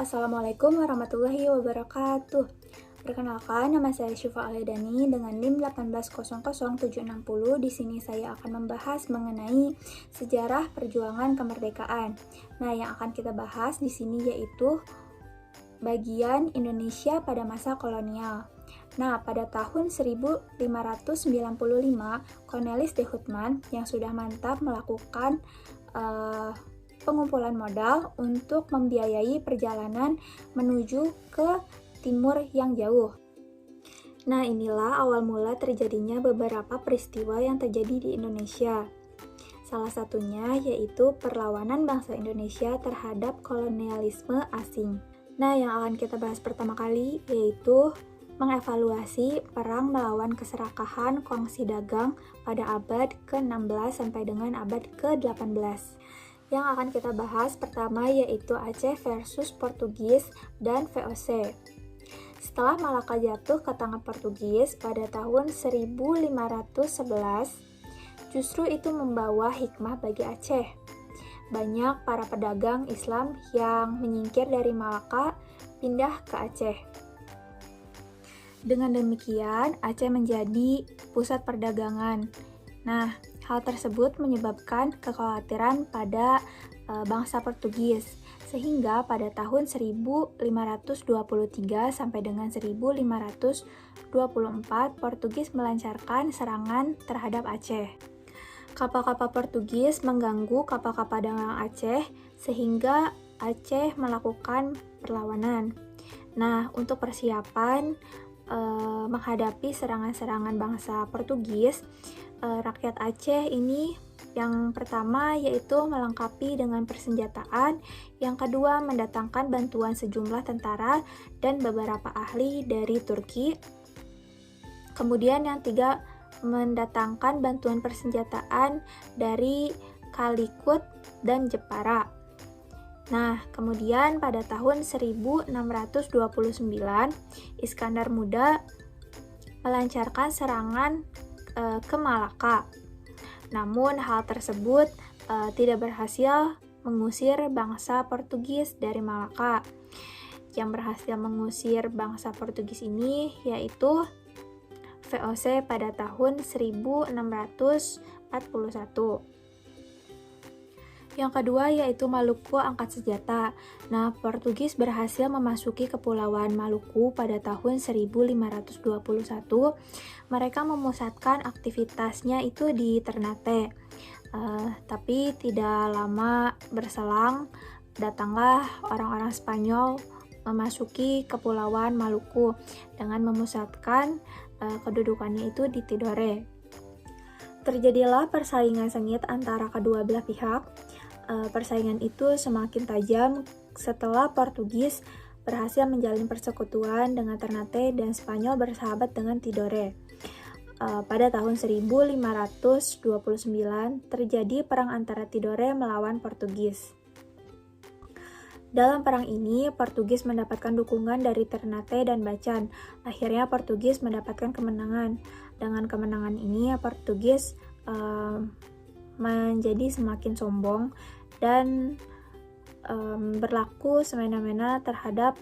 Assalamualaikum warahmatullahi wabarakatuh. Perkenalkan, nama saya Syifa Alyadani dengan NIM 1800760. Di sini saya akan membahas mengenai sejarah perjuangan kemerdekaan. Nah, yang akan kita bahas di sini yaitu bagian Indonesia pada masa kolonial. Nah, pada tahun 1595, Cornelis de Houtman yang sudah mantap melakukan pengumpulan modal untuk membiayai perjalanan menuju ke timur yang jauh. Nah, inilah awal mula terjadinya beberapa peristiwa yang terjadi di Indonesia. Salah satunya yaitu perlawanan bangsa Indonesia terhadap kolonialisme asing. Nah, yang akan kita bahas pertama kali yaitu mengevaluasi perang melawan keserakahan kongsi dagang pada abad ke-16 sampai dengan abad ke-18. Yang akan kita bahas pertama yaitu Aceh versus Portugis dan VOC. Setelah Malaka jatuh ke tangan Portugis pada tahun 1511, justru itu membawa hikmah bagi Aceh. Banyak para pedagang Islam yang menyingkir dari Malaka pindah ke Aceh. Dengan demikian, Aceh menjadi pusat perdagangan. Nah, hal tersebut menyebabkan kekhawatiran pada bangsa Portugis, sehingga pada tahun 1523 sampai dengan 1524 Portugis melancarkan serangan terhadap Aceh. Kapal-kapal Portugis mengganggu kapal-kapal dagang Aceh sehingga Aceh melakukan perlawanan. Nah, untuk persiapan menghadapi serangan-serangan bangsa Portugis, rakyat Aceh ini yang pertama yaitu melengkapi dengan persenjataan, yang kedua mendatangkan bantuan sejumlah tentara dan beberapa ahli dari Turki, kemudian yang tiga mendatangkan bantuan persenjataan dari Calicut dan Jepara. Nah, kemudian pada tahun 1629 Iskandar Muda melancarkan serangan ke Malaka. Namun hal tersebut tidak berhasil mengusir bangsa Portugis dari Malaka. Yang berhasil mengusir bangsa Portugis ini yaitu VOC pada tahun 1641. Yang kedua yaitu Maluku angkat senjata. Nah, Portugis berhasil memasuki kepulauan Maluku pada tahun 1521. Mereka memusatkan aktivitasnya itu di Ternate. Tapi tidak lama berselang, datanglah orang-orang Spanyol memasuki kepulauan Maluku dengan memusatkan kedudukannya itu di Tidore. Terjadilah persaingan sengit antara kedua belah pihak. Persaingan itu semakin tajam setelah Portugis berhasil menjalin persekutuan dengan Ternate dan Spanyol bersahabat dengan Tidore. Pada tahun 1529 terjadi perang antara Tidore melawan Portugis. Dalam perang ini, Portugis mendapatkan dukungan dari Ternate dan Bacan. Akhirnya Portugis mendapatkan kemenangan. Dengan kemenangan ini, Portugis menjadi semakin sombong dan berlaku semena-mena terhadap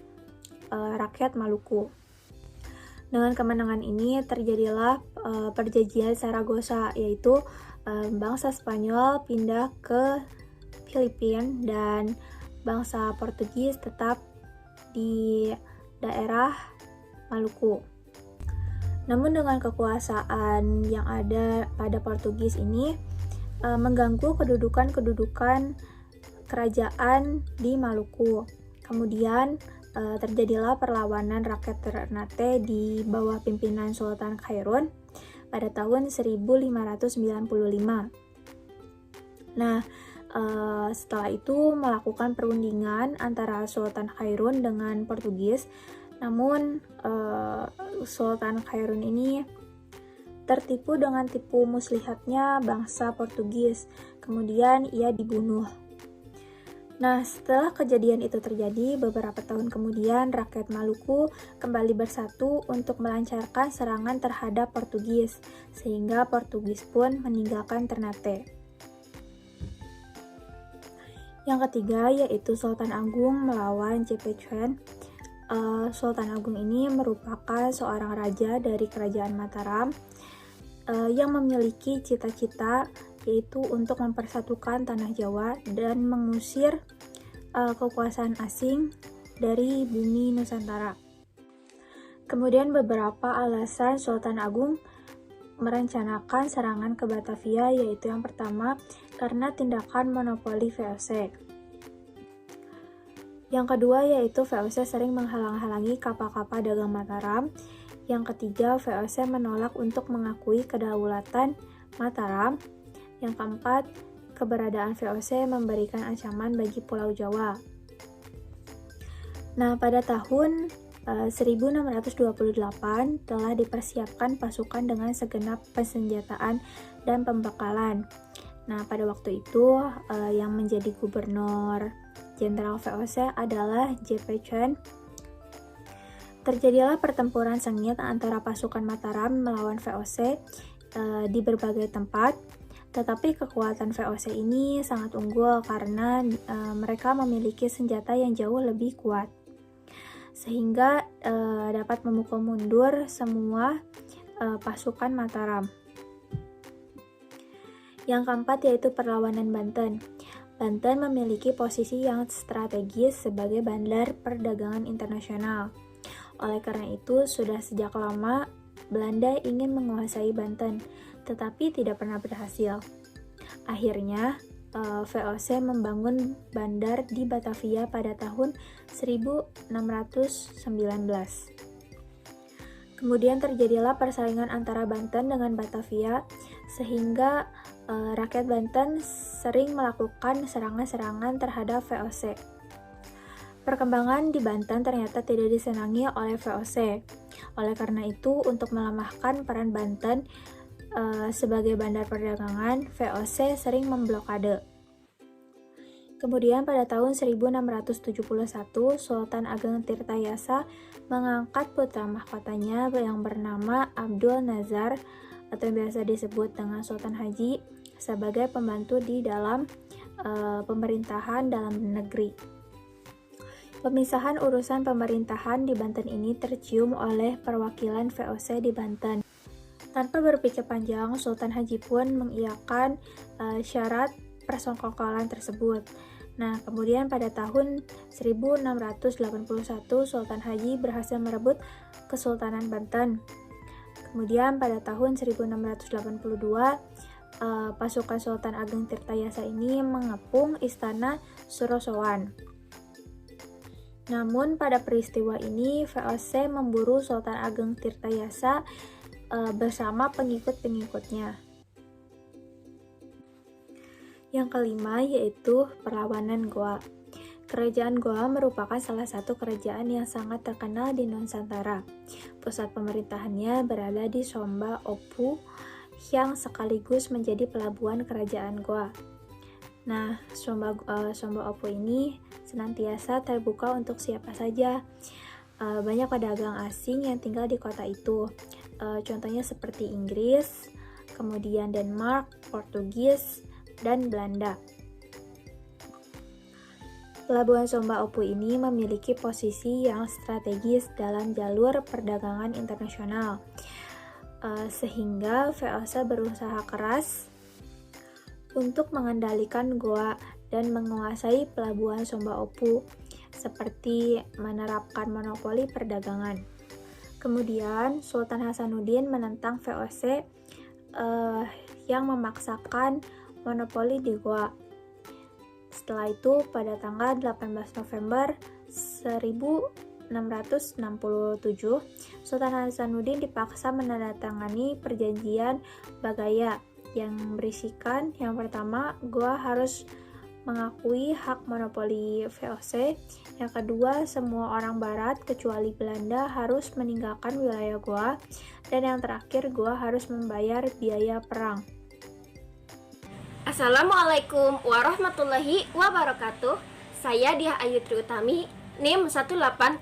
rakyat Maluku. Dengan kemenangan ini terjadilah perjanjian Saragossa, yaitu bangsa Spanyol pindah ke Filipina dan bangsa Portugis tetap di daerah Maluku. Namun dengan kekuasaan yang ada pada Portugis ini mengganggu kedudukan kerajaan di Maluku. Kemudian terjadilah perlawanan rakyat Ternate di bawah pimpinan Sultan Khairun pada tahun 1595. Nah, setelah itu melakukan perundingan antara Sultan Khairun dengan Portugis. Namun Sultan Khairun ini tertipu dengan tipu muslihatnya bangsa Portugis. Kemudian ia dibunuh. Nah, setelah kejadian itu terjadi, beberapa tahun kemudian rakyat Maluku kembali bersatu untuk melancarkan serangan terhadap Portugis, sehingga Portugis pun meninggalkan Ternate. Yang ketiga yaitu Sultan Agung melawan JP Chuan. Sultan Agung ini merupakan seorang raja dari Kerajaan Mataram yang memiliki cita-cita yaitu untuk mempersatukan tanah Jawa dan mengusir kekuasaan asing dari bumi Nusantara. Kemudian beberapa alasan Sultan Agung merencanakan serangan ke Batavia, yaitu yang pertama karena tindakan monopoli VOC. Yang kedua yaitu VOC sering menghalang-halangi kapal-kapal dagang Mataram. Yang ketiga, VOC menolak untuk mengakui kedaulatan Mataram. Yang keempat, keberadaan VOC memberikan ancaman bagi Pulau Jawa. Nah, pada tahun 1628 telah dipersiapkan pasukan dengan segenap persenjataan dan pembekalan. Nah, pada waktu itu yang menjadi gubernur jenderal VOC adalah JP Chuan. Terjadilah pertempuran sengit antara pasukan Mataram melawan VOC di berbagai tempat, tetapi kekuatan VOC ini sangat unggul karena mereka memiliki senjata yang jauh lebih kuat, sehingga dapat memukul mundur semua pasukan Mataram. Yang keempat yaitu perlawanan Banten. Banten memiliki posisi yang strategis sebagai bandar perdagangan internasional. Oleh karena itu, sudah sejak lama Belanda ingin menguasai Banten, tetapi tidak pernah berhasil. Akhirnya, VOC membangun bandar di Batavia pada tahun 1619. Kemudian terjadilah persaingan antara Banten dengan Batavia, sehingga rakyat Banten sering melakukan serangan-serangan terhadap VOC. Perkembangan di Banten ternyata tidak disenangi oleh VOC. Oleh karena itu, untuk melemahkan peran Banten sebagai bandar perdagangan, VOC sering memblokade. Kemudian pada tahun 1671, Sultan Ageng Tirtayasa mengangkat putra mahkotanya yang bernama Abdul Nazar atau yang biasa disebut dengan Sultan Haji sebagai pembantu di dalam pemerintahan dalam negeri. Pemisahan urusan pemerintahan di Banten ini tercium oleh perwakilan VOC di Banten. Tanpa berpikir panjang, Sultan Haji pun mengiyakan syarat persengkokolan tersebut. Nah, kemudian pada tahun 1681, Sultan Haji berhasil merebut Kesultanan Banten. Kemudian pada tahun 1682, pasukan Sultan Ageng Tirtayasa ini mengepung istana Surosowan. Namun pada peristiwa ini, VOC memburu Sultan Ageng Tirtayasa bersama pengikut-pengikutnya. Yang kelima yaitu perlawanan Goa. Kerajaan Goa merupakan salah satu kerajaan yang sangat terkenal di Nusantara. Pusat pemerintahannya berada di Somba Opu yang sekaligus menjadi pelabuhan kerajaan Goa. Nah, Somba Opu ini senantiasa terbuka untuk siapa saja. Banyak pedagang asing yang tinggal di kota itu. Contohnya seperti Inggris, kemudian Denmark, Portugis, dan Belanda. Pelabuhan Somba Opu ini memiliki posisi yang strategis dalam jalur perdagangan internasional, sehingga VOC berusaha keras untuk mengendalikan Goa dan menguasai pelabuhan Somba Opu, seperti menerapkan monopoli perdagangan. Kemudian Sultan Hasanuddin menentang VOC yang memaksakan monopoli di Goa. Setelah itu, pada tanggal 18 November 1667, Sultan Hasanuddin dipaksa menandatangani perjanjian Bagaya yang berisikan yang pertama, Goa harus mengakui hak monopoli VOC. Yang kedua, semua orang barat kecuali Belanda harus meninggalkan wilayah Goa. Dan yang terakhir, Goa harus membayar biaya perang. Assalamualaikum warahmatullahi wabarakatuh. Saya Diah Ayu Triutami, NIM 1800204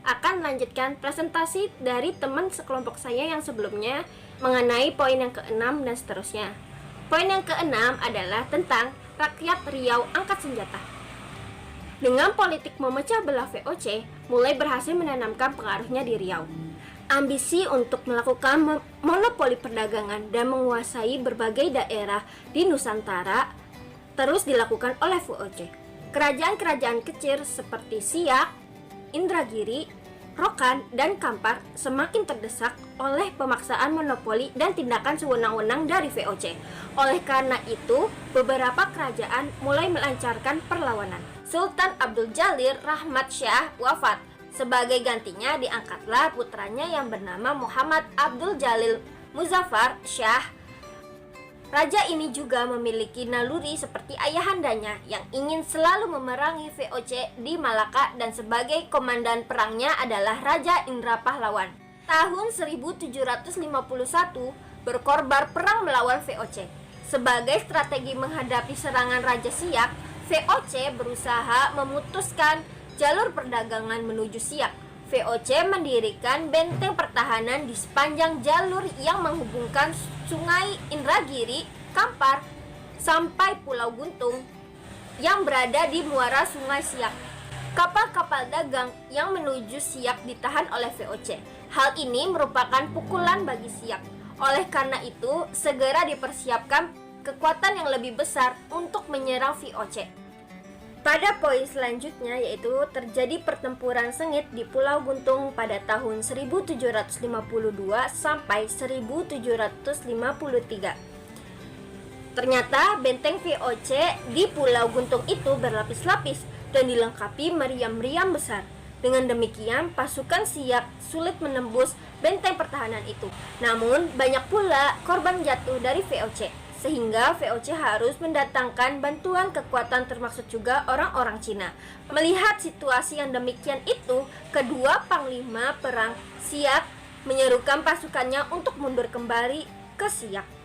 akan melanjutkan presentasi dari teman sekelompok saya yang sebelumnya mengenai poin yang ke-6 dan seterusnya. Poin yang ke-6 adalah tentang rakyat Riau angkat senjata. Dengan politik memecah belah VOC, mulai berhasil menanamkan pengaruhnya di Riau. Ambisi untuk melakukan monopoli perdagangan dan menguasai berbagai daerah di Nusantara terus dilakukan oleh VOC. Kerajaan-kerajaan kecil seperti Siak, Indragiri, Rokan, dan Kampar semakin terdesak oleh pemaksaan monopoli dan tindakan sewenang-wenang dari VOC. Oleh karena itu, beberapa kerajaan mulai melancarkan perlawanan. Sultan Abdul Jalil Rahmat Syah wafat. Sebagai gantinya diangkatlah putranya yang bernama Muhammad Abdul Jalil Muzaffar Syah. Raja ini juga memiliki naluri seperti ayahandanya yang ingin selalu memerangi VOC di Malaka, dan sebagai komandan perangnya adalah Raja Indra Pahlawan. Tahun 1751 berkorban perang melawan VOC. Sebagai strategi menghadapi serangan Raja Siak, VOC berusaha memutuskan jalur perdagangan menuju Siak. VOC mendirikan benteng pertahanan di sepanjang jalur yang menghubungkan Sungai Indragiri, Kampar, sampai Pulau Guntung yang berada di muara Sungai Siak. Kapal-kapal dagang yang menuju Siak ditahan oleh VOC. Hal ini merupakan pukulan bagi Siak. Oleh karena itu, segera dipersiapkan kekuatan yang lebih besar untuk menyerang VOC. Pada poin selanjutnya yaitu terjadi pertempuran sengit di Pulau Guntung pada tahun 1752 sampai 1753. Ternyata benteng VOC di Pulau Guntung itu berlapis-lapis dan dilengkapi meriam-meriam besar. Dengan demikian, pasukan Siak sulit menembus benteng pertahanan itu. Namun, banyak pula korban jatuh dari VOC, sehingga VOC harus mendatangkan bantuan kekuatan termasuk juga orang-orang Cina. Melihat situasi yang demikian itu, kedua panglima perang Siak menyerukan pasukannya untuk mundur kembali ke Siak.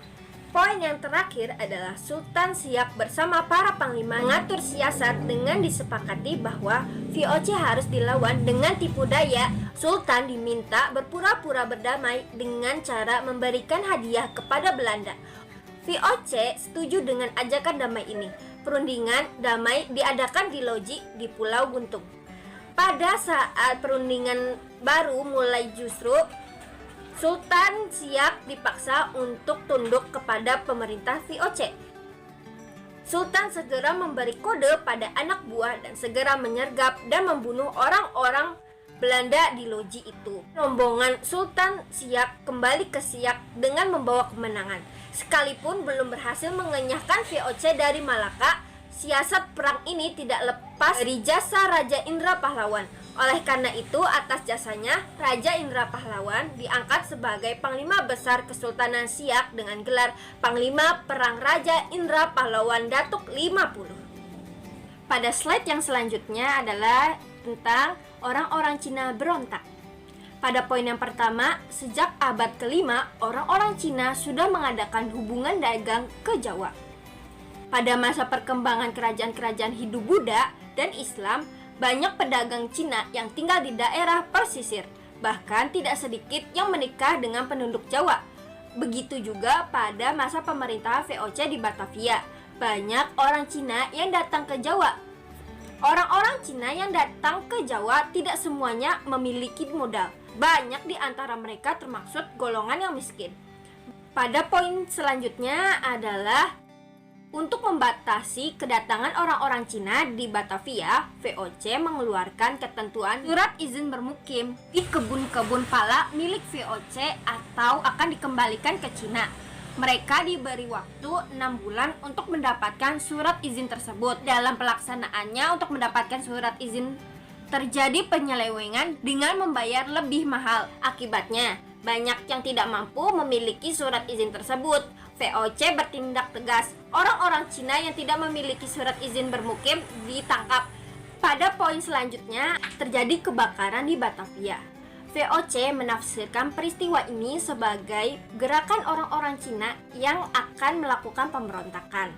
Poin yang terakhir adalah Sultan Siak bersama para panglima mengatur siasat dengan disepakati bahwa VOC harus dilawan dengan tipu daya. Sultan diminta berpura-pura berdamai dengan cara memberikan hadiah kepada Belanda. VOC setuju dengan ajakan damai ini. Perundingan damai diadakan di loji di Pulau Guntung. Pada saat perundingan baru mulai, justru Sultan Siak dipaksa untuk tunduk kepada pemerintah VOC. Sultan segera memberi kode pada anak buah dan segera menyergap dan membunuh orang-orang Belanda di loji itu. Rombongan Sultan Siak kembali ke Siak dengan membawa kemenangan. Sekalipun belum berhasil mengenyahkan VOC dari Malaka, siasat perang ini tidak lepas dari jasa Raja Indra Pahlawan. Oleh karena itu, atas jasanya, Raja Indra Pahlawan diangkat sebagai Panglima Besar Kesultanan Siak dengan gelar Panglima Perang Raja Indra Pahlawan Datuk 50. Pada slide yang selanjutnya adalah tentang orang-orang Cina berontak. Pada poin yang pertama, sejak abad ke-5, orang-orang Cina sudah mengadakan hubungan dagang ke Jawa. Pada masa perkembangan kerajaan-kerajaan Hindu-Buddha dan Islam, banyak pedagang Cina yang tinggal di daerah pesisir, bahkan tidak sedikit yang menikah dengan penduduk Jawa. Begitu juga pada masa pemerintahan VOC di Batavia, banyak orang Cina yang datang ke Jawa. Orang-orang Cina yang datang ke Jawa tidak semuanya memiliki modal. Banyak di antara mereka termasuk golongan yang miskin. Pada poin selanjutnya adalah untuk membatasi kedatangan orang-orang Cina di Batavia, VOC mengeluarkan ketentuan surat izin bermukim di kebun-kebun pala milik VOC atau akan dikembalikan ke Cina. Mereka diberi waktu 6 bulan untuk mendapatkan surat izin tersebut. Dalam pelaksanaannya untuk mendapatkan surat izin terjadi penyelewengan dengan membayar lebih mahal. Akibatnya, banyak yang tidak mampu memiliki surat izin tersebut. VOC bertindak tegas. Orang-orang Cina yang tidak memiliki surat izin bermukim ditangkap. Pada poin selanjutnya, terjadi kebakaran di Batavia. VOC menafsirkan peristiwa ini sebagai gerakan orang-orang Cina yang akan melakukan pemberontakan.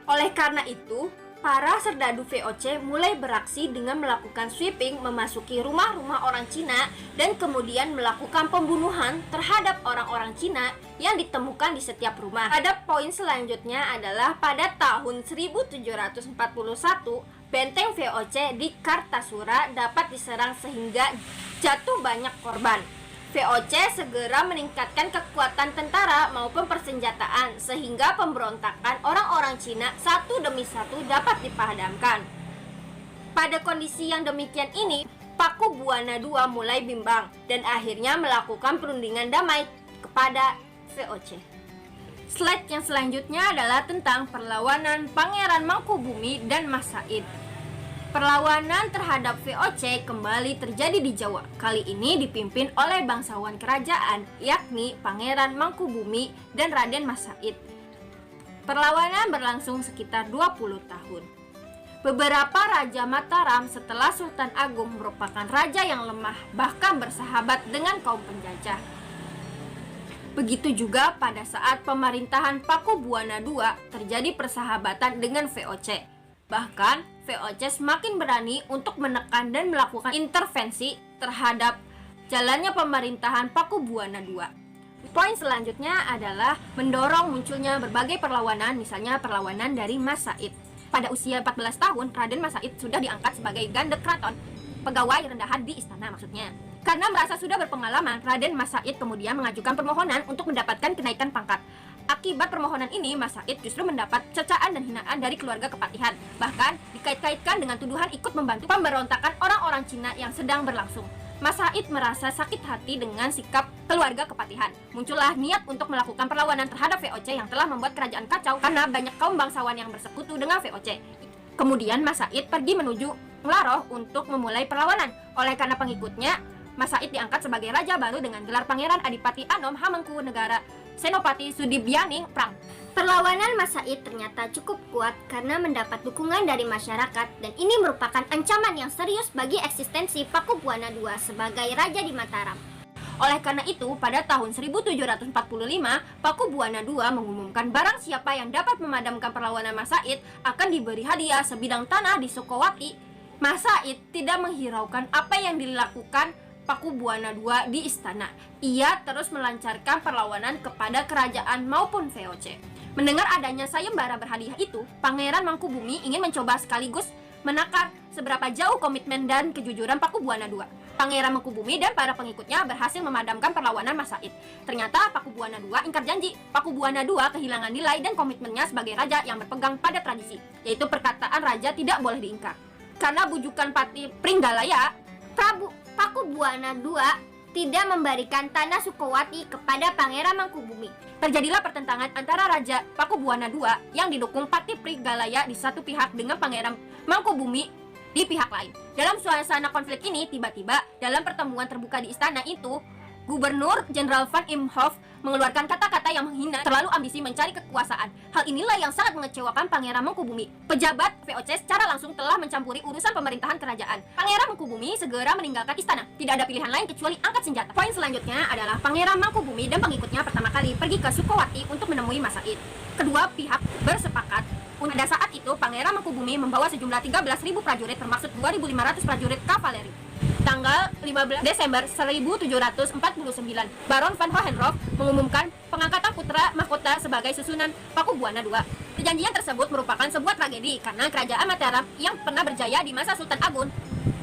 Oleh karena itu, para serdadu VOC mulai beraksi dengan melakukan sweeping memasuki rumah-rumah orang Cina dan kemudian melakukan pembunuhan terhadap orang-orang Cina yang ditemukan di setiap rumah. Pada poin selanjutnya adalah pada tahun 1741, benteng VOC di Kartasura dapat diserang sehingga jatuh banyak korban. VOC segera meningkatkan kekuatan tentara maupun persenjataan sehingga pemberontakan orang-orang Cina satu demi satu dapat dipadamkan. Pada kondisi yang demikian ini, Pakubuwana II mulai bimbang dan akhirnya melakukan perundingan damai kepada VOC. Slide yang selanjutnya adalah tentang perlawanan Pangeran Mangkubumi dan Mas Said. Perlawanan terhadap VOC kembali terjadi di Jawa. Kali ini dipimpin oleh bangsawan kerajaan, yakni Pangeran Mangkubumi dan Raden Mas Said. Perlawanan berlangsung sekitar 20 tahun. Beberapa raja Mataram setelah Sultan Agung merupakan raja yang lemah, bahkan bersahabat dengan kaum penjajah. Begitu juga pada saat pemerintahan Pakubuwana II terjadi persahabatan dengan VOC. Bahkan, VOC semakin berani untuk menekan dan melakukan intervensi terhadap jalannya pemerintahan Pakubuwana II. Poin selanjutnya adalah mendorong munculnya berbagai perlawanan, misalnya perlawanan dari Mas Said. Pada usia 14 tahun, Raden Mas Said sudah diangkat sebagai Gandek Kraton, pegawai rendahan di istana maksudnya. Karena merasa sudah berpengalaman, Raden Mas Said kemudian mengajukan permohonan untuk mendapatkan kenaikan pangkat. Akibat permohonan ini, Mas Said justru mendapat cecaan dan hinaan dari keluarga kepatihan. Bahkan dikait-kaitkan dengan tuduhan ikut membantu pemberontakan orang-orang Cina yang sedang berlangsung. Mas Said merasa sakit hati dengan sikap keluarga kepatihan. Muncullah niat untuk melakukan perlawanan terhadap VOC yang telah membuat kerajaan kacau karena banyak kaum bangsawan yang bersekutu dengan VOC. Kemudian Mas Said pergi menuju Nglaroh untuk memulai perlawanan. Oleh karena pengikutnya, Mas Said diangkat sebagai raja baru dengan gelar Pangeran Adipati Anom Hamengku Negara Senopati Sudibyaning Prang. Perlawanan Mas Said ternyata cukup kuat karena mendapat dukungan dari masyarakat dan ini merupakan ancaman yang serius bagi eksistensi Pakubuwana II sebagai raja di Mataram. Oleh karena itu, pada tahun 1745, Pakubuwana II mengumumkan barang siapa yang dapat memadamkan perlawanan Mas Said akan diberi hadiah sebidang tanah di Sukowati. Mas Said tidak menghiraukan apa yang dilakukan Pakubuwana II di istana. Ia terus melancarkan perlawanan kepada kerajaan maupun VOC. Mendengar adanya sayembara berhadiah itu, Pangeran Mangkubumi ingin mencoba sekaligus menakar seberapa jauh komitmen dan kejujuran Pakubuwana II. Pangeran Mangkubumi dan para pengikutnya berhasil memadamkan perlawanan Mas Said. Ternyata Pakubuwana II ingkar janji. Pakubuwana II kehilangan nilai dan komitmennya sebagai raja yang berpegang pada tradisi, yaitu perkataan raja tidak boleh diingkar. Karena bujukan Pati Pringgalaya, Pakubuwana II tidak memberikan tanah Sukowati kepada Pangeran Mangkubumi. Terjadilah pertentangan antara Raja Pakubuwana II yang didukung Pati Pringgalaya di satu pihak dengan Pangeran Mangkubumi di pihak lain. Dalam suasana konflik ini, tiba-tiba dalam pertemuan terbuka di istana itu, Gubernur Jenderal Van Imhoff mengeluarkan kata-kata yang menghina, terlalu ambisi mencari kekuasaan. Hal inilah yang sangat mengecewakan Pangeran Mangkubumi. Pejabat VOC secara langsung telah mencampuri urusan pemerintahan kerajaan. Pangeran Mangkubumi segera meninggalkan istana. Tidak ada pilihan lain kecuali angkat senjata. Poin selanjutnya adalah Pangeran Mangkubumi dan pengikutnya pertama kali pergi ke Sukowati untuk menemui Mas Said. Kedua pihak bersepakat. Pada saat itu, Pangeran Mangkubumi membawa sejumlah 13.000 prajurit termasuk 2.500 prajurit kavaleri. Tanggal 15 Desember 1749, Baron van Hohenroth mengumumkan pengangkatan putra mahkota sebagai susunan Pakubuwana II. Perjanjian tersebut merupakan sebuah tragedi karena kerajaan Mataram yang pernah berjaya di masa Sultan Agung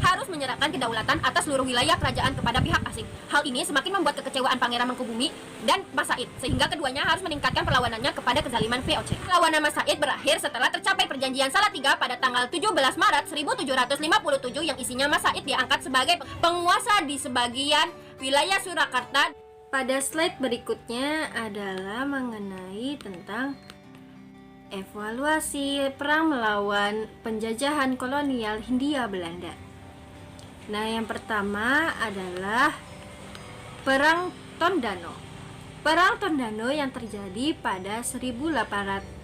harus menyerahkan kedaulatan atas seluruh wilayah kerajaan kepada pihak asing. Hal ini semakin membuat kekecewaan Pangeran Mangkubumi dan Mas Said, sehingga keduanya harus meningkatkan perlawanannya kepada kezaliman VOC. Perlawanan Mas Said berakhir setelah tercapai perjanjian Salatiga pada tanggal 17 Maret 1757 yang isinya Mas Said diangkat sebagai penguasa di sebagian wilayah Surakarta. Pada slide berikutnya adalah mengenai tentang evaluasi perang melawan penjajahan kolonial Hindia Belanda. Nah, yang pertama adalah Perang Tondano. Perang Tondano yang terjadi pada 1808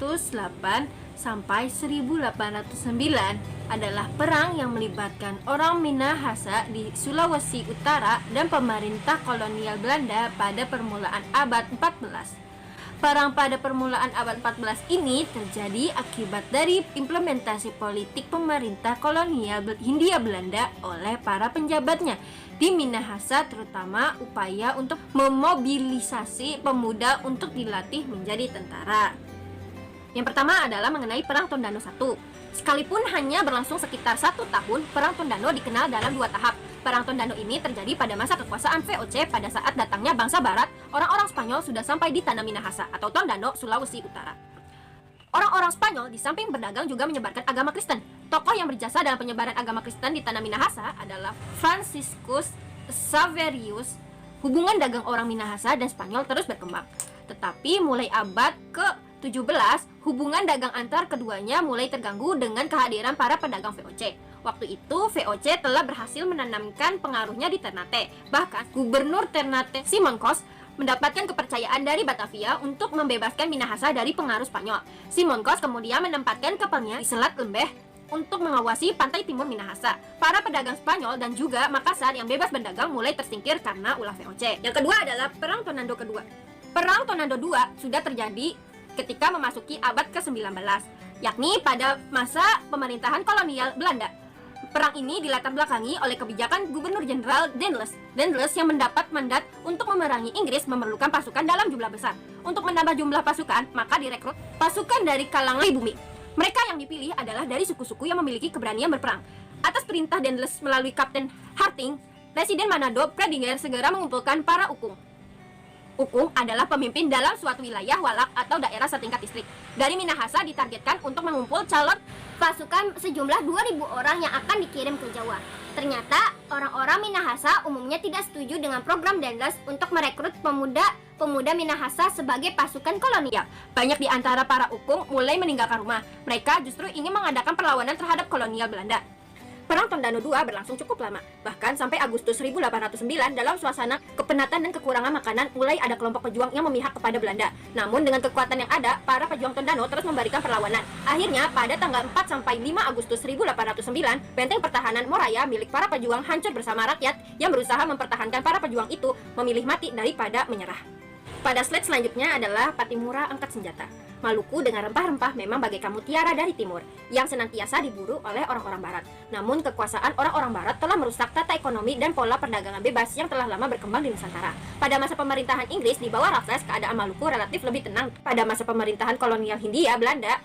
sampai 1809 adalah perang yang melibatkan orang Minahasa di Sulawesi Utara dan pemerintah kolonial Belanda pada permulaan abad 14. Perang pada permulaan abad 14 ini terjadi akibat dari implementasi politik pemerintah kolonial Hindia Belanda oleh para penjabatnya di Minahasa, terutama upaya untuk memobilisasi pemuda untuk dilatih menjadi tentara. Yang pertama adalah mengenai Perang Tondano I. Sekalipun hanya berlangsung sekitar 1 tahun, Perang Tondano dikenal dalam 2 tahap. Perang Tondano ini terjadi pada masa kekuasaan VOC pada saat datangnya bangsa barat. Orang-orang Spanyol sudah sampai di tanah Minahasa atau Tondano, Sulawesi Utara. Orang-orang Spanyol di samping berdagang juga menyebarkan agama Kristen. Tokoh yang berjasa dalam penyebaran agama Kristen di tanah Minahasa adalah Franciscus Xaverius. Hubungan dagang orang Minahasa dan Spanyol terus berkembang. Tetapi mulai abad ke-17, hubungan dagang antar keduanya mulai terganggu dengan kehadiran para pedagang VOC. Waktu itu VOC telah berhasil menanamkan pengaruhnya di Ternate. Bahkan Gubernur Ternate Simon Kos mendapatkan kepercayaan dari Batavia untuk membebaskan Minahasa dari pengaruh Spanyol. Simon Kos kemudian menempatkan kapalnya di Selat Lembeh untuk mengawasi pantai timur Minahasa. Para pedagang Spanyol dan juga Makassar yang bebas berdagang mulai tersingkir karena ulah VOC. Yang kedua adalah Perang Tonando II. Perang Tonando II sudah terjadi ketika memasuki abad ke-19, yakni pada masa pemerintahan kolonial Belanda. Perang ini dilatar belakangi oleh kebijakan Gubernur Jenderal Daendels. Daendels yang mendapat mandat untuk memerangi Inggris memerlukan pasukan dalam jumlah besar. Untuk menambah jumlah pasukan, maka direkrut pasukan dari kalangan pribumi. Mereka yang dipilih adalah dari suku-suku yang memiliki keberanian berperang. Atas perintah Daendels melalui Kapten Harting, Presiden Manado Predinger segera mengumpulkan para ukung. Ukung adalah pemimpin dalam suatu wilayah walak atau daerah setingkat distrik. Dari Minahasa ditargetkan untuk mengumpul calon Pasukan sejumlah 2.000 orang yang akan dikirim ke Jawa. Ternyata orang-orang Minahasa umumnya tidak setuju dengan program Daendels untuk merekrut pemuda Minahasa sebagai pasukan kolonial. Banyak di antara para ukung mulai meninggalkan rumah. Mereka justru ingin mengadakan perlawanan terhadap kolonial Belanda. Perang Tondano II berlangsung cukup lama, bahkan sampai Agustus 1809 dalam suasana kepenatan dan kekurangan makanan mulai ada kelompok pejuang yang memihak kepada Belanda. Namun dengan kekuatan yang ada, para pejuang Tondano terus memberikan perlawanan. Akhirnya pada tanggal 4 sampai 5 Agustus 1809, benteng pertahanan Moraya milik para pejuang hancur bersama rakyat yang berusaha mempertahankan para pejuang itu memilih mati daripada menyerah. Pada slide selanjutnya adalah Patimura angkat senjata. Maluku dengan rempah-rempah memang bagaikan mutiara dari timur yang senantiasa diburu oleh orang-orang barat. Namun kekuasaan orang-orang barat telah merusak tata ekonomi dan pola perdagangan bebas yang telah lama berkembang di Nusantara. Pada masa pemerintahan Inggris di bawah Raffles, keadaan Maluku relatif lebih tenang. Pada masa pemerintahan kolonial Hindia Belanda,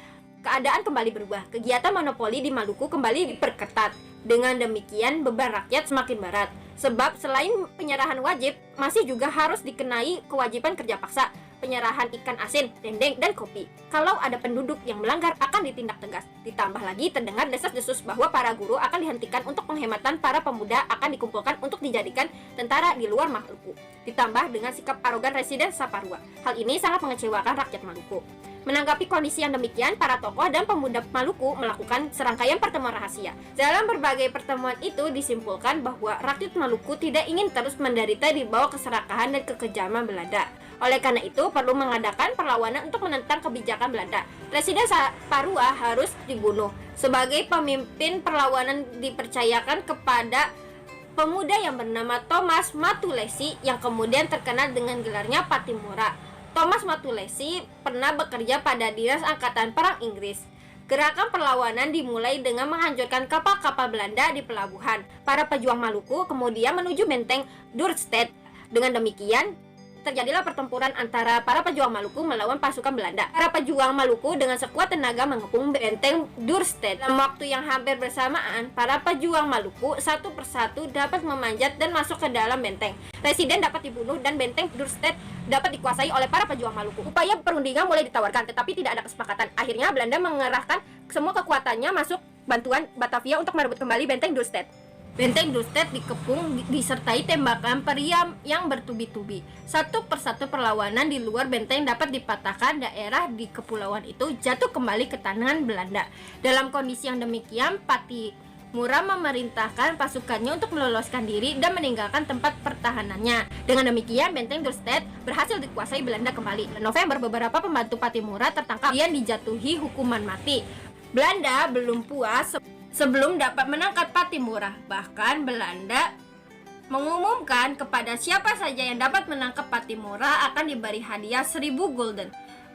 keadaan kembali berubah. Kegiatan monopoli di Maluku kembali diperketat. Dengan demikian beban rakyat semakin berat. Sebab selain penyerahan wajib, masih juga harus dikenai kewajiban kerja paksa, penyerahan ikan asin, dendeng, dan kopi. Kalau ada penduduk yang melanggar akan ditindak tegas. Ditambah lagi terdengar desas-desus bahwa para guru akan dihentikan untuk penghematan para pemuda akan dikumpulkan untuk dijadikan tentara di luar Maluku. Ditambah dengan sikap arogan Residen Saparua. Hal ini sangat mengecewakan rakyat Maluku. Menanggapi kondisi yang demikian, para tokoh dan pemuda Maluku melakukan serangkaian pertemuan rahasia. Dalam berbagai pertemuan itu disimpulkan bahwa rakyat Maluku tidak ingin terus menderita di bawah keserakahan dan kekejaman Belanda. Oleh karena itu, perlu mengadakan perlawanan untuk menentang kebijakan Belanda. Residen Saparua harus dibunuh. Sebagai pemimpin perlawanan dipercayakan kepada pemuda yang bernama Thomas Matulesi yang kemudian terkenal dengan gelarnya Patimura. Thomas Matulesi pernah bekerja pada Dinas Angkatan Perang Inggris. Gerakan perlawanan dimulai dengan menghancurkan kapal-kapal Belanda di pelabuhan. Para pejuang Maluku kemudian menuju benteng Dordrecht. Dengan demikian, terjadilah pertempuran antara para pejuang Maluku melawan pasukan Belanda. Para pejuang Maluku dengan sekuat tenaga mengepung benteng Dordrecht. Dalam waktu yang hampir bersamaan, para pejuang Maluku satu persatu dapat memanjat dan masuk ke dalam benteng. Residen dapat dibunuh dan benteng Dordrecht dapat dikuasai oleh para pejuang Maluku. Upaya perundingan mulai ditawarkan, tetapi tidak ada kesepakatan. Akhirnya Belanda mengerahkan semua kekuatannya masuk bantuan Batavia untuk merebut kembali benteng Dordrecht. Benteng Dordrecht dikepung disertai tembakan meriam yang bertubi-tubi. Satu persatu perlawanan di luar benteng dapat dipatahkan. Daerah di kepulauan itu jatuh kembali ke tangan Belanda. Dalam kondisi yang demikian, Patimura memerintahkan pasukannya untuk meloloskan diri dan meninggalkan tempat pertahanannya. Dengan demikian, benteng Dordrecht berhasil dikuasai Belanda kembali. November, beberapa pembantu Patimura tertangkap dan dijatuhi hukuman mati. Belanda belum puas sebelum dapat menangkap Patimura. Bahkan Belanda mengumumkan kepada siapa saja yang dapat menangkap Pattimura akan diberi hadiah 1000 gulden.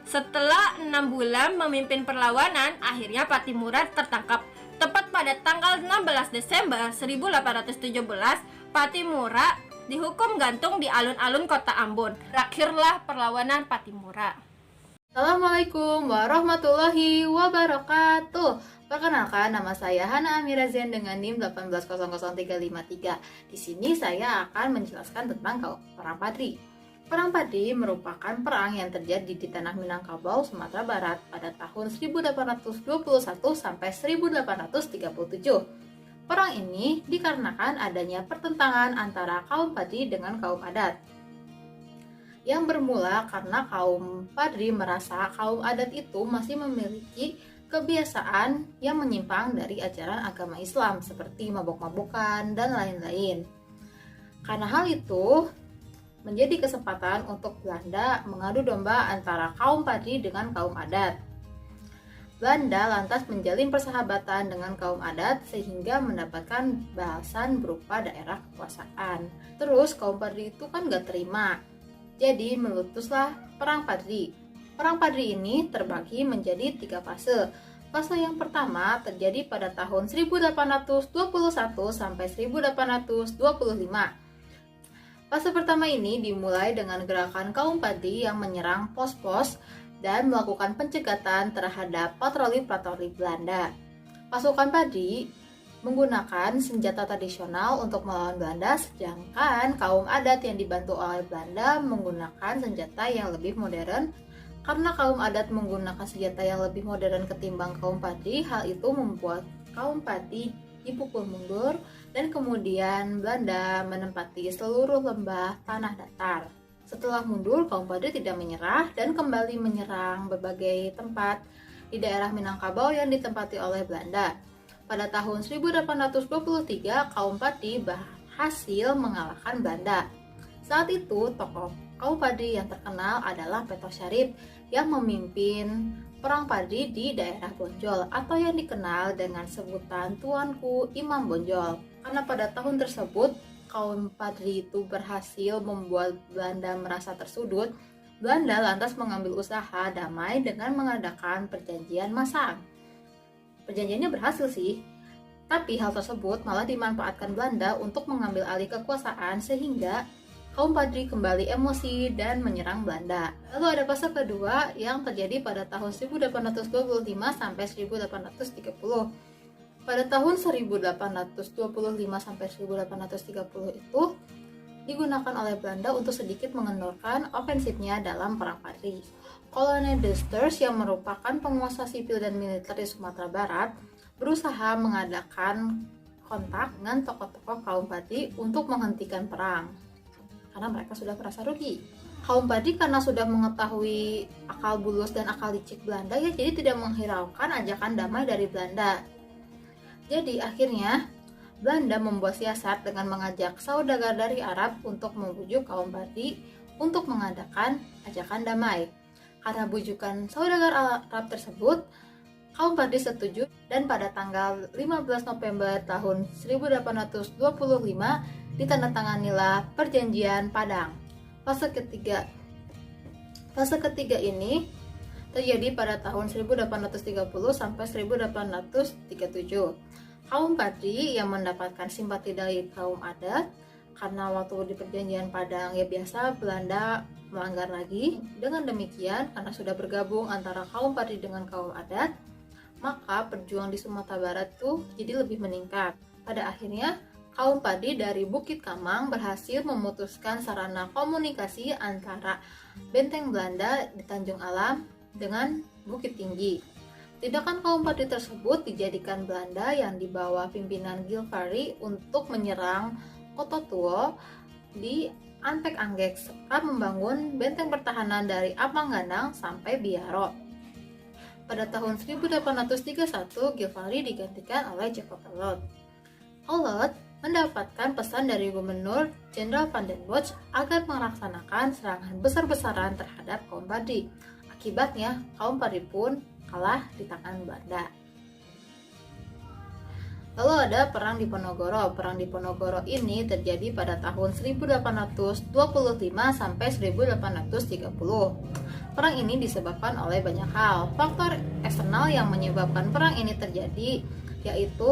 Setelah 6 bulan memimpin perlawanan, akhirnya Pattimura tertangkap. Tepat pada tanggal 16 Desember 1817, Pattimura dihukum gantung di alun-alun kota Ambon. Berakhirlah perlawanan Pattimura. Assalamualaikum warahmatullahi wabarakatuh. Perkenalkan, nama saya Hana Amira Zen dengan NIM 1800353. Di sini saya akan menjelaskan tentang Perang Padri. Perang Padri merupakan perang yang terjadi di tanah Minangkabau, Sumatera Barat pada tahun 1821 sampai 1837. Perang ini dikarenakan adanya pertentangan antara kaum Padri dengan kaum adat, yang bermula karena kaum Padri merasa kaum adat itu masih memiliki kebiasaan yang menyimpang dari ajaran agama Islam seperti mabok-mabokan dan lain-lain. Karena hal itu menjadi kesempatan untuk Belanda mengadu domba antara kaum Padri dengan kaum adat. Belanda lantas menjalin persahabatan dengan kaum adat sehingga mendapatkan balasan berupa daerah kekuasaan. Terus kaum Padri itu kan gak terima, jadi meletuslah Perang Padri. Perang Padri ini terbagi menjadi 3 fase. Fase yang pertama terjadi pada tahun 1821 sampai 1825. Fase pertama ini dimulai dengan gerakan kaum Padri yang menyerang pos-pos dan melakukan pencegatan terhadap patroli-patroli Belanda. Pasukan Padri menggunakan senjata tradisional untuk melawan Belanda, sedangkan kaum adat yang dibantu oleh Belanda menggunakan senjata yang lebih modern. Karena kaum adat menggunakan senjata yang lebih modern ketimbang kaum Padri, hal itu membuat kaum Padri dipukul mundur dan kemudian Belanda menempati seluruh lembah tanah datar. Setelah mundur, kaum Padri tidak menyerah dan kembali menyerang berbagai tempat di daerah Minangkabau yang ditempati oleh Belanda. Pada tahun 1823, kaum Padri berhasil mengalahkan Belanda. Saat itu, tokoh kaum Padri yang terkenal adalah Peto Syarif yang memimpin Perang Padri di daerah Bonjol atau yang dikenal dengan sebutan Tuanku Imam Bonjol. Karena pada tahun tersebut, kaum Padri itu berhasil membuat Belanda merasa tersudut, Belanda lantas mengambil usaha damai dengan mengadakan perjanjian Masang. Perjanjiannya berhasil sih, tapi hal tersebut malah dimanfaatkan Belanda untuk mengambil alih kekuasaan sehingga kaum Padri kembali emosi dan menyerang Belanda. Lalu ada fase kedua yang terjadi pada tahun 1825 sampai 1830. Pada tahun 1825 sampai 1830 itu digunakan oleh Belanda untuk sedikit mengendorkan ofensifnya dalam Perang Padri. Kolonel De Steurs yang merupakan penguasa sipil dan militer di Sumatera Barat berusaha mengadakan kontak dengan tokoh-tokoh kaum Padri untuk menghentikan perang, karena mereka sudah merasa rugi. Kaum Padri karena sudah mengetahui akal bulus dan akal licik Belanda, ya jadi tidak menghiraukan ajakan damai dari Belanda. Jadi akhirnya Belanda membuat siasat dengan mengajak saudagar dari Arab untuk membujuk kaum Padri untuk mengadakan ajakan damai. Karena bujukan saudagar Arab tersebut, kaum Padri setuju dan pada tanggal 15 November tahun 1825 ditandatanganilah Perjanjian Padang. Fase ketiga ini terjadi pada tahun 1830 sampai 1837. Kaum Padri yang mendapatkan simpati dari kaum adat karena waktu di Perjanjian Padang ya biasa Belanda melanggar lagi. Dengan demikian, karena sudah bergabung antara kaum Padri dengan kaum adat, maka perjuangan di Sumatera Barat tuh jadi lebih meningkat. Pada akhirnya kaum Padri dari Bukit Kamang berhasil memutuskan sarana komunikasi antara benteng Belanda di Tanjung Alam dengan Bukit Tinggi. Tindakan kaum Padri tersebut dijadikan Belanda yang di bawah pimpinan Gilfari untuk menyerang Kota Tuo di Antek Anggek serta membangun benteng pertahanan dari Apanggandang sampai Biaro. Pada tahun 1831, Gilfari digantikan oleh Jacob Elot. Elot mendapatkan pesan dari Gubernur Jenderal Van den Bosch agar melaksanakan serangan besar-besaran terhadap kaum Padri. Akibatnya, kaum Padri pun kalah di tangan Belanda. Lalu ada Perang Diponegoro. Perang Diponegoro ini terjadi pada tahun 1825 sampai 1830. Perang ini disebabkan oleh banyak hal. Faktor eksternal yang menyebabkan perang ini terjadi yaitu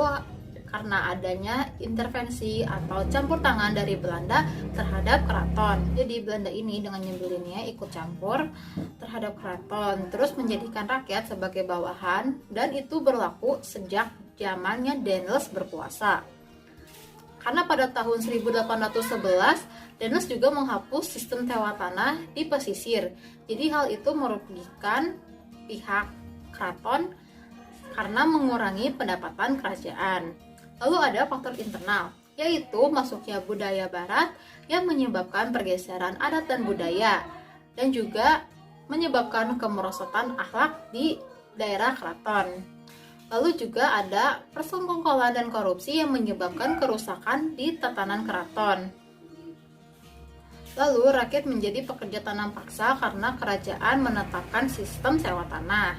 karena adanya intervensi atau campur tangan dari Belanda terhadap keraton. Jadi Belanda ini dengan nyebelinnya ikut campur terhadap keraton, terus menjadikan rakyat sebagai bawahan, dan itu berlaku sejak zamannya Daendels berkuasa. Karena pada tahun 1811 Daendels juga menghapus sistem sewa tanah di pesisir. Jadi hal itu merugikan pihak keraton karena mengurangi pendapatan kerajaan. Lalu ada faktor internal, yaitu masuknya budaya barat yang menyebabkan pergeseran adat dan budaya, dan juga menyebabkan kemerosotan akhlak di daerah keraton. Lalu juga ada persekongkolan dan korupsi yang menyebabkan kerusakan di tatanan keraton. Lalu rakyat menjadi pekerja tanam paksa karena kerajaan menetapkan sistem sewa tanah.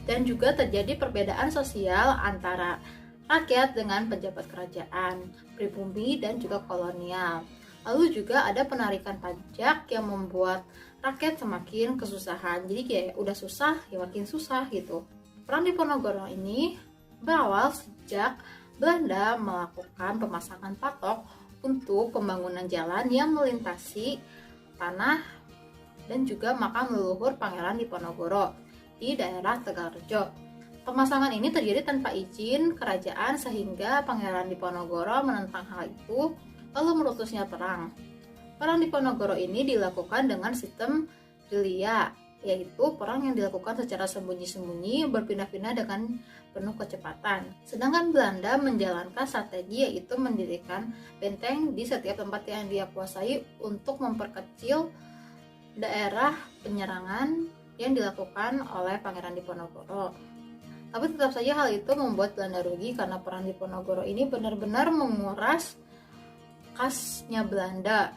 Dan juga terjadi perbedaan sosial antara rakyat dengan pejabat kerajaan, pribumi, dan juga kolonial. Lalu juga ada penarikan pajak yang membuat rakyat semakin kesusahan. Jadi kayak udah susah, ya makin susah gitu. Perang Diponegoro ini berawal sejak Belanda melakukan pemasangan patok untuk pembangunan jalan yang melintasi tanah dan juga makam leluhur Pangeran Diponegoro di daerah Tegalrejo. Pemasangan ini terjadi tanpa izin kerajaan sehingga Pangeran Diponegoro menentang hal itu, lalu meletusnya perang. Perang Diponegoro ini dilakukan dengan sistem gerilya, yaitu perang yang dilakukan secara sembunyi-sembunyi berpindah-pindah dengan penuh kecepatan. Sedangkan Belanda menjalankan strategi yaitu mendirikan benteng di setiap tempat yang dia kuasai untuk memperkecil daerah penyerangan yang dilakukan oleh Pangeran Diponegoro. Tapi tetap saja hal itu membuat Belanda rugi karena perang Diponegoro ini benar-benar menguras kasnya Belanda.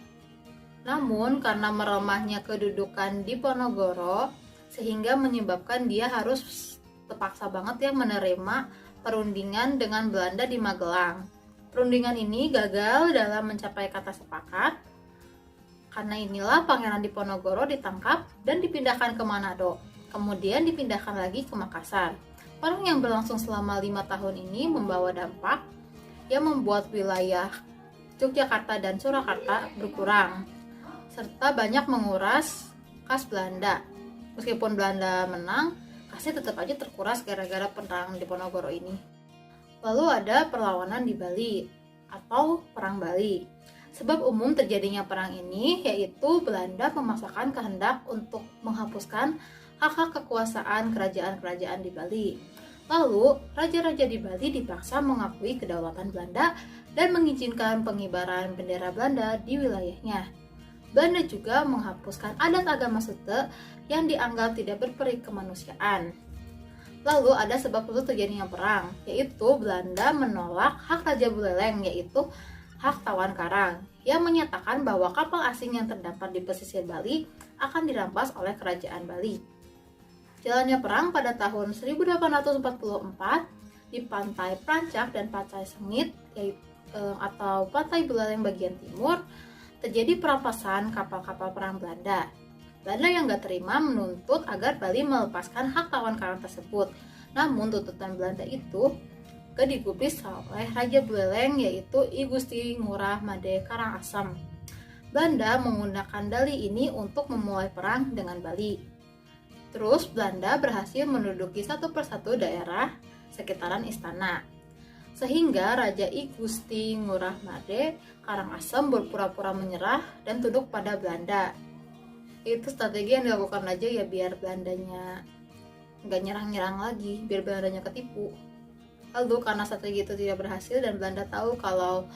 Namun karena melemahnya kedudukan Diponegoro sehingga menyebabkan dia harus terpaksa banget ya menerima perundingan dengan Belanda di Magelang. Perundingan ini gagal dalam mencapai kata sepakat. Karena inilah Pangeran Diponegoro ditangkap dan dipindahkan ke Manado. Kemudian dipindahkan lagi ke Makassar. Perang yang berlangsung selama 5 tahun ini membawa dampak yang membuat wilayah Yogyakarta dan Surakarta berkurang, serta banyak menguras kas Belanda. Meskipun Belanda menang, kasnya tetap aja terkuras gara-gara perang Diponegoro ini. Lalu ada perlawanan di Bali atau Perang Bali. Sebab umum terjadinya perang ini yaitu Belanda memaksakan kehendak untuk menghapuskan hak-hak kekuasaan kerajaan-kerajaan di Bali. Lalu, raja-raja di Bali dipaksa mengakui kedaulatan Belanda dan mengizinkan pengibaran bendera Belanda di wilayahnya. Belanda juga menghapuskan adat agama Sute yang dianggap tidak berperi kemanusiaan. Lalu ada sebab untuk terjadinya perang, yaitu Belanda menolak hak Raja Buleleng, yaitu hak tawan karang, yang menyatakan bahwa kapal asing yang terdapat di pesisir Bali akan dirampas oleh kerajaan Bali. Jalannya perang pada tahun 1844 di pantai Prancak dan pantai Sengit atau pantai Buleleng bagian timur terjadi perampasan kapal-kapal perang Belanda. Belanda yang gak terima menuntut agar Bali melepaskan hak tawan karang tersebut. Namun tuntutan Belanda itu gak digubris oleh Raja Buleleng yaitu I Gusti Ngurah Made Karangasem. Belanda menggunakan dalih ini untuk memulai perang dengan Bali. Terus Belanda berhasil menduduki satu persatu daerah sekitaran istana. Sehingga Raja I Gusti Ngurah Made Karangasem berpura-pura menyerah dan tunduk pada Belanda. Itu strategi yang dilakukan Raja ya biar Belandanya nggak nyerang-nyerang lagi, biar Belandanya ketipu. Lalu karena strategi itu tidak berhasil dan Belanda tahu kalau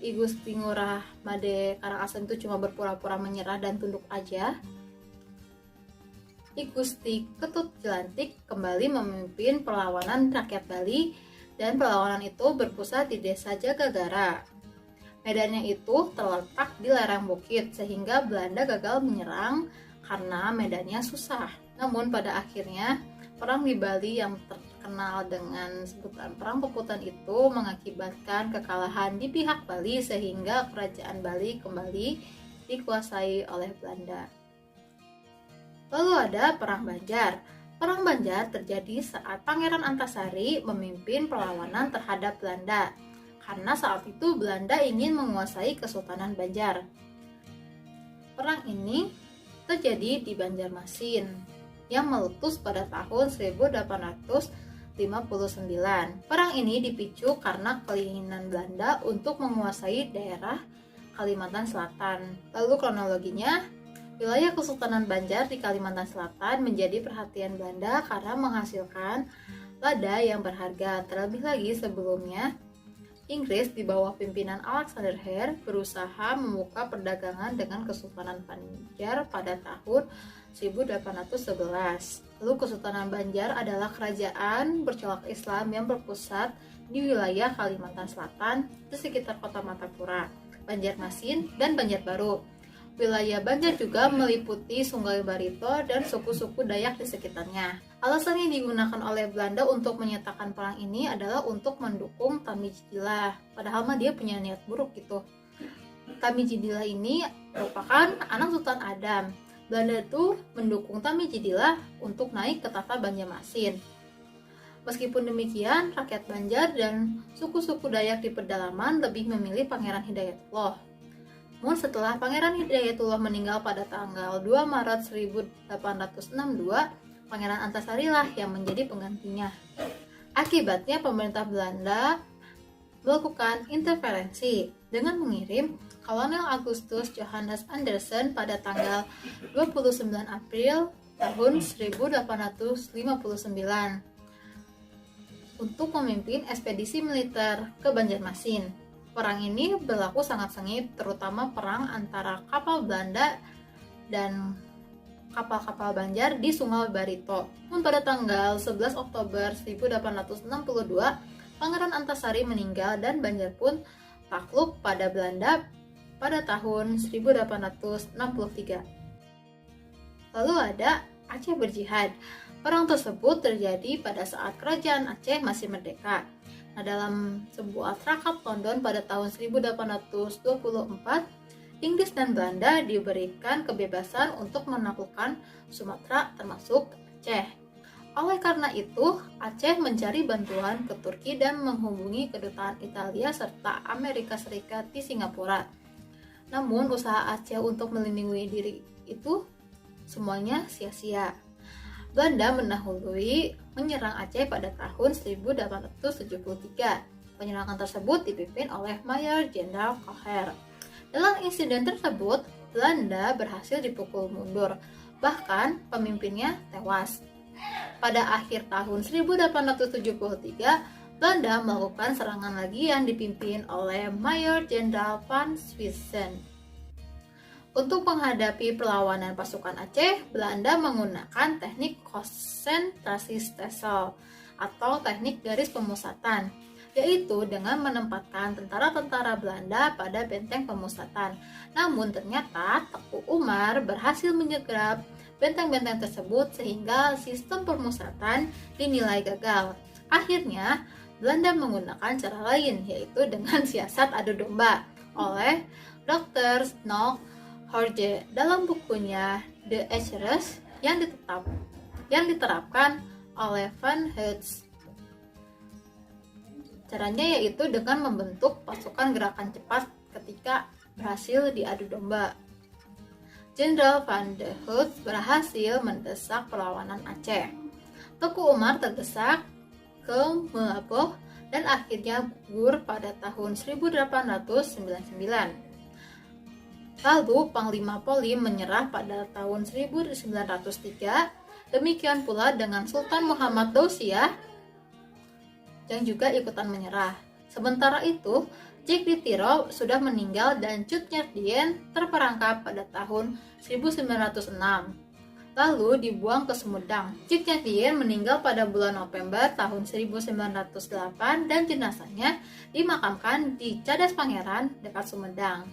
I Gusti Ngurah Made Karangasem itu cuma berpura-pura menyerah dan tunduk aja, I Gusti Ketut Jelantik kembali memimpin perlawanan rakyat Bali dan perlawanan itu berpusat di desa Jagagara. Medannya itu terletak di lereng bukit sehingga Belanda gagal menyerang karena medannya susah. Namun pada akhirnya perang di Bali yang terkenal dengan sebutan Perang Peputan itu mengakibatkan kekalahan di pihak Bali sehingga kerajaan Bali kembali dikuasai oleh Belanda. Lalu ada Perang Banjar. Perang Banjar terjadi saat Pangeran Antasari memimpin perlawanan terhadap Belanda, karena saat itu Belanda ingin menguasai Kesultanan Banjar. Perang ini terjadi di Banjarmasin yang meletus pada tahun 1859. Perang ini dipicu karena keinginan Belanda untuk menguasai daerah Kalimantan Selatan. Lalu kronologinya, wilayah Kesultanan Banjar di Kalimantan Selatan menjadi perhatian Belanda karena menghasilkan lada yang berharga. Terlebih lagi sebelumnya, Inggris di bawah pimpinan Alexander Hare berusaha membuka perdagangan dengan Kesultanan Banjar pada tahun 1811. Lalu Kesultanan Banjar adalah kerajaan bercorak Islam yang berpusat di wilayah Kalimantan Selatan di sekitar kota Martapura, Banjarmasin, dan Banjarbaru. Wilayah Banjar juga meliputi Sungai Barito dan suku-suku Dayak di sekitarnya. Alasan yang digunakan oleh Belanda untuk menyatakan perang ini adalah untuk mendukung Thamijidila. Padahal mah dia punya niat buruk gitu. Thamijidila ini merupakan anak Sultan Adam. Belanda itu mendukung Thamijidila untuk naik ke tahta Banjarmasin. Meskipun demikian, rakyat Banjar dan suku-suku Dayak di pedalaman lebih memilih Pangeran Hidayatullah. Namun setelah Pangeran Hidayatullah meninggal pada tanggal 2 Maret 1862, Pangeran Antasari lah yang menjadi penggantinya. Akibatnya pemerintah Belanda melakukan interferensi dengan mengirim Kolonel Augustus Johannes Andersen pada tanggal 29 April tahun 1859 untuk memimpin ekspedisi militer ke Banjarmasin. Perang ini berlaku sangat sengit, terutama perang antara kapal Belanda dan kapal-kapal Banjar di Sungai Barito. Namun pada tanggal 11 Oktober 1862, Pangeran Antasari meninggal dan Banjar pun takluk pada Belanda pada tahun 1863. Lalu ada Aceh berjihad. Perang tersebut terjadi pada saat kerajaan Aceh masih merdeka. Nah, dalam sebuah Traktat London pada tahun 1824, Inggris dan Belanda diberikan kebebasan untuk menaklukkan Sumatera termasuk Aceh. Oleh karena itu, Aceh mencari bantuan ke Turki dan menghubungi kedutaan Italia serta Amerika Serikat di Singapura. Namun, usaha Aceh untuk melindungi diri itu semuanya sia-sia. Belanda mendahului menyerang Aceh pada tahun 1873. Penyerangan tersebut dipimpin oleh Mayor Jenderal Coher. Dalam insiden tersebut, Belanda berhasil dipukul mundur, bahkan pemimpinnya tewas. Pada akhir tahun 1873, Belanda melakukan serangan lagi yang dipimpin oleh Mayor Jenderal Van Swissen. Untuk menghadapi perlawanan pasukan Aceh, Belanda menggunakan teknik konsentrasi stelsel atau teknik garis pemusatan, yaitu dengan menempatkan tentara-tentara Belanda pada benteng pemusatan. Namun ternyata Teku Umar berhasil menyergap benteng-benteng tersebut sehingga sistem pemusatan dinilai gagal. Akhirnya, Belanda menggunakan cara lain, yaitu dengan siasat adu domba oleh Dr. Snow Horje dalam bukunya The Echeres yang diterapkan oleh Van Hertz. Caranya yaitu dengan membentuk pasukan gerakan cepat ketika berhasil diadu domba. Jenderal Van der Hertz berhasil mendesak perlawanan Aceh. Teku Umar terdesak ke Meulaboh dan akhirnya gugur pada tahun 1899. Lalu Panglima Polim menyerah pada tahun 1903, demikian pula dengan Sultan Muhammad Dausiah yang juga ikutan menyerah. Sementara itu, Jack Ditiro sudah meninggal dan Cut Nyadien terperangkap pada tahun 1906. Lalu dibuang ke Sumedang. Jack Nyadien meninggal pada bulan November tahun 1908 dan jenazahnya dimakamkan di Cadas Pangeran dekat Sumedang.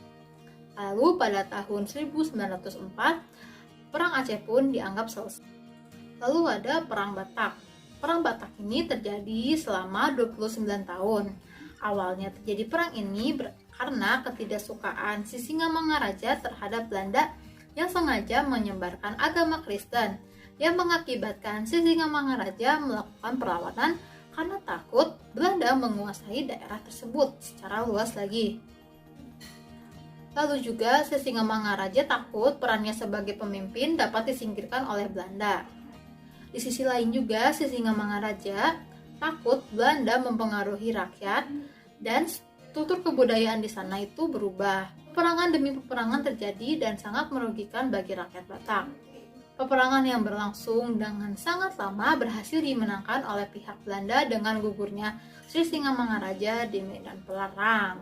Lalu pada tahun 1904, Perang Aceh pun dianggap selesai. Lalu ada Perang Batak. Perang Batak ini terjadi selama 29 tahun. Awalnya terjadi perang ini karena ketidaksukaan Sisingamangaraja terhadap Belanda yang sengaja menyebarkan agama Kristen, yang mengakibatkan Sisingamangaraja melakukan perlawanan karena takut Belanda menguasai daerah tersebut secara luas lagi. Lalu juga Sisingamangaraja takut perannya sebagai pemimpin dapat disingkirkan oleh Belanda. Di sisi lain juga Sisingamangaraja takut Belanda mempengaruhi rakyat dan struktur kebudayaan di sana itu berubah. Peperangan demi peperangan terjadi dan sangat merugikan bagi rakyat Batak. Peperangan yang berlangsung dengan sangat lama berhasil dimenangkan oleh pihak Belanda dengan gugurnya Sisingamangaraja di medan perang.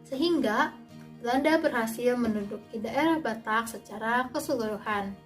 Sehingga Belanda berhasil menduduki daerah Batak secara keseluruhan.